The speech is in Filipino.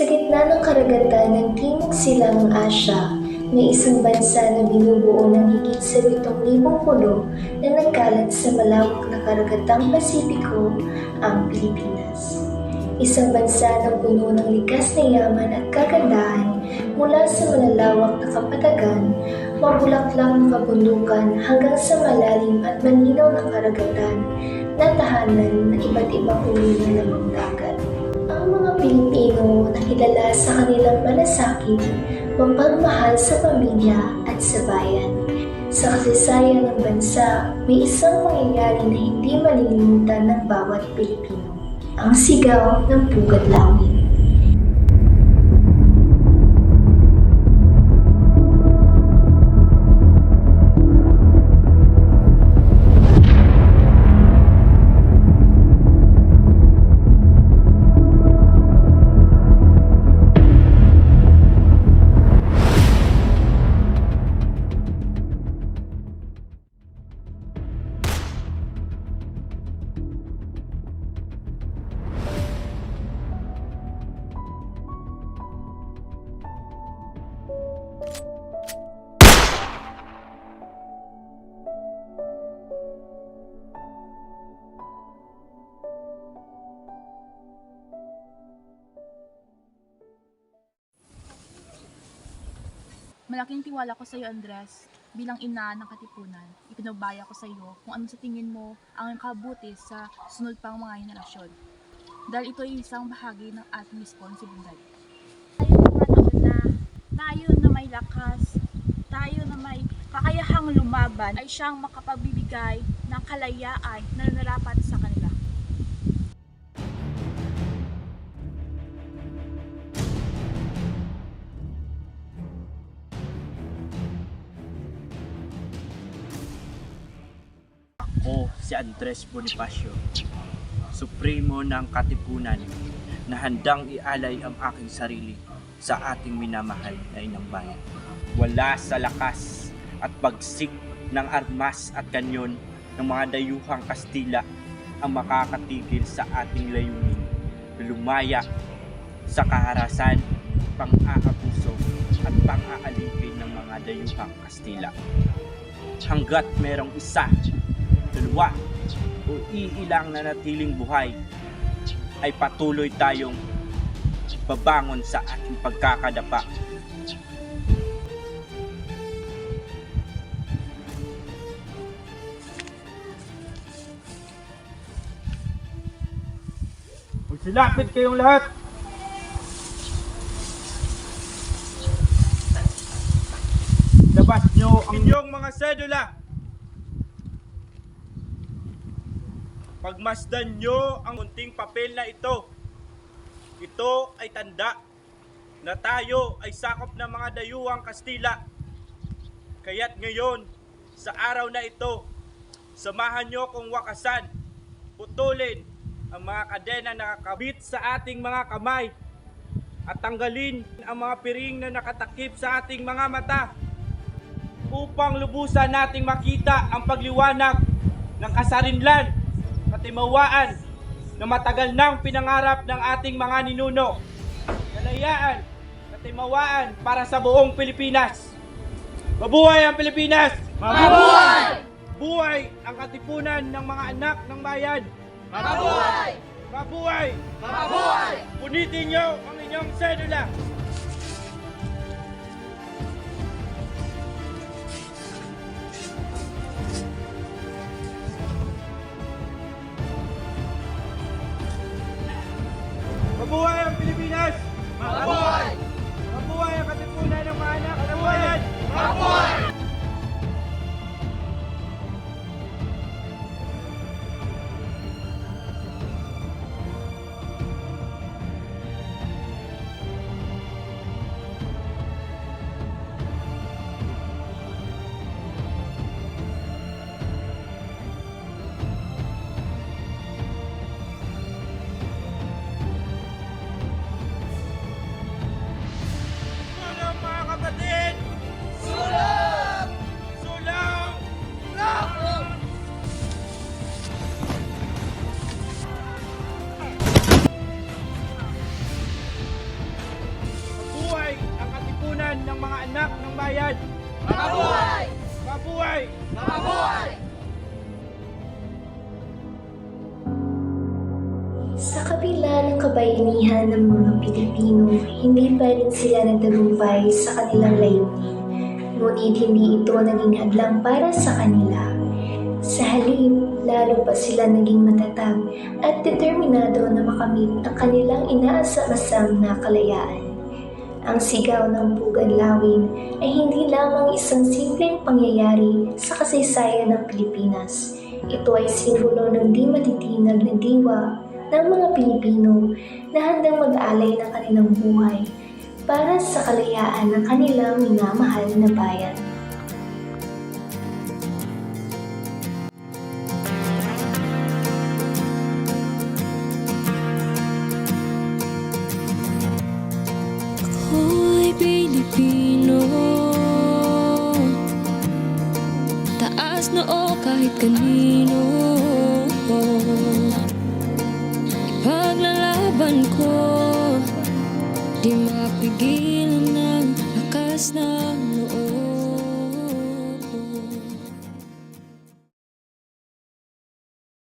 gitna ng karagatan ng Timog Silangang Asya, may isang bansa na binubuo ng higit sa 7,000 pulo na nagkalat sa malawak na karagatang Pasipiko, ang Pilipinas. Isang bansa na puno ng likas na yaman at kagandahan mula sa malalawak na kapatagan, mabulaklak na kabundukan hanggang sa malalim at malinaw na karagatan na tahanan ng iba't ibang uri ng lamang dagat. Ang mga Pilipino na kilala sa kanilang malasakit, mapagmahal sa pamilya at sa bayan. Sa kasaysayan ng bansa, may isang pangyayari na hindi malilimutan ng bawat Pilipino, ang sigaw ng Pugad Lawin. Malaking tiwala ko sa iyo, Andres. Bilang ina ng Katipunan, ipinubaya ko sa iyo kung ano sa tingin mo ang kabuti sa sunod pang mga henerasyon. Dahil ito ay isang bahagi ng ating responsibilidad. Tayo na may lakas, tayo na may kakayahang lumaban ay siyang makapagbibigay ng kalayaan na nararapat sa kanila. Ako si Andres Bonifacio, Supremo ng Katipunan, na handang ialay ang aking sarili sa ating minamahal na inang bayan. Wala sa lakas at bagsik ng armas at kanyon ng mga dayuhang Kastila ang makakatigil sa ating layunin na lumaya sa kaharasan, pang-aabuso at pang-aalipin ng mga dayuhang Kastila. Hanggat merong isa, dalawa o iilang na natiling buhay, ay patuloy tayong babangon sa ating pagkakadapa. Magsilapit kayong lahat! Labas nyo ang inyong mga sedula! Pagmasdan nyo ang munting papel na ito. Ito ay tanda na tayo ay sakop ng mga dayuhang Kastila. Kaya't ngayon, sa araw na ito, samahan nyo kung wakasan, putulin ang mga kadena na nakakabit sa ating mga kamay at tanggalin ang mga piring na nakatakip sa ating mga mata upang lubusan nating makita ang pagliwanag ng kasarinlan, katimawaan na matagal nang pinangarap ng ating mga ninuno. Kalayaan, katimawaan para sa buong Pilipinas. Mabuhay ang Pilipinas! Mabuhay! Buhay ang katipunan ng mga anak ng bayan! Mabuhay! Mabuhay! Mabuhay! Punitin nyo ang inyong sedula! Mabuhay ang Pilipinas! Mabuhay! Mabuhay ang katipunan ng mga anak ng bayan! Mabuhay! ng mga anak ng bayan. Mabuhay! Mabuhay! Mabuhay! Sa kabila ng kabayanihan ng mga Pilipino, hindi pa rin sila nagtagumpay sa kanilang layunin. Ngunit hindi ito naging hadlang para sa kanila. Sa halip, lalo pa sila naging matatag at determinado na makamit ang kanilang inaasam-asam na kalayaan. Ang sigaw ng Pugan Lawin ay hindi lamang isang simpleng pangyayari sa kasaysayan ng Pilipinas. Ito ay simbolo ng di matitinag na diwa ng mga Pilipino na handang mag-alay ng kanilang buhay para sa kalayaan ng kanilang minamahal na bayan. Ako'y Pilipino, taas noo kahit kanino. Ipaglalaban ko, di mapigilan ng lakas ng loob.